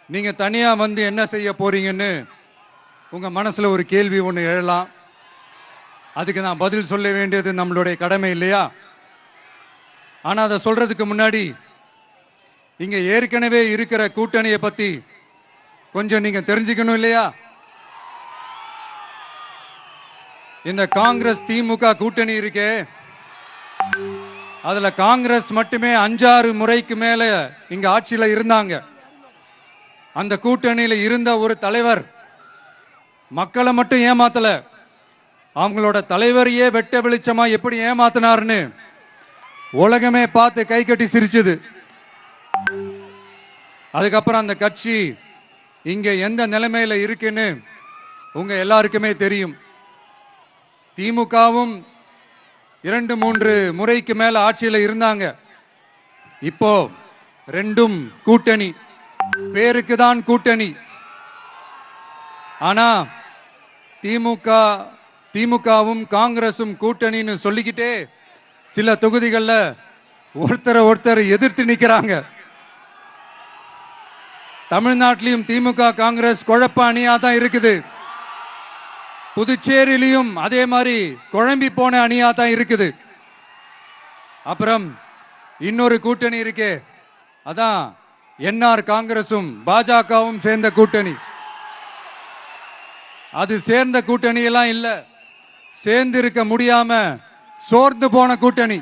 நீங்க தனியா வந்து என்ன செய்ய போறீங்கன்னு உங்க மனசுல ஒரு கேள்வி ஒன்று எழலாம். அதுக்கு நான் பதில் சொல்ல வேண்டியது நம்மளுடைய கடமை இல்லையா? ஆனா அதை சொல்றதுக்கு முன்னாடி இங்க ஏற்கனவே இருக்கிற கூட்டணியை பத்தி கொஞ்சம் நீங்க தெரிஞ்சுக்கணும் இல்லையா? இந்த காங்கிரஸ் திமுக கூட்டணி இருக்கே, அதுல காங்கிரஸ் மட்டுமே 5-6 முறைக்கு மேல இங்க ஆட்சியில இருந்தாங்க. அந்த கூட்டணியில இருந்த ஒரு தலைவர் மக்களை மட்டும் ஏமாத்தல, அவங்களோட தலைவரையே வெட்ட வெளிச்சமா எப்படி ஏமாத்தினார்னு உலகமே பார்த்து கை கட்டி சிரிச்சது. அதுக்கப்புறம் அந்த கட்சி இங்க எந்த நிலைமையில இருக்குன்னு உங்க எல்லாருக்குமே தெரியும். திமுகவும் 2-3 முறைக்கு மேல ஆட்சியில இருந்தாங்க. இப்போ ரெண்டும் கூட்டணி, பேருக்கு தான் கூட்டணி. ஆனா திமுகவும் காங்கிரசும் கூட்டணின்னு சொல்லிக்கிட்டே சில தொகுதிகளில் ஒருத்தர் எதிர்த்து நிற்கிறாங்க. தமிழ்நாட்டிலையும் திமுக காங்கிரஸ் குழப்ப அணியா தான் இருக்குது. புதுச்சேரியிலையும் அதே மாதிரி குழம்பி போன அணியா தான் இருக்குது. அப்புறம் இன்னொரு கூட்டணி இருக்கே, அதான் என்ஆர் காங்கிரசும் பாஜகவும் சேர்ந்த கூட்டணி. அது சேர்ந்த கூட்டணி எல்லாம் இல்ல, சேர்ந்து இருக்க முடியாம சோர்ந்து போன கூட்டணி.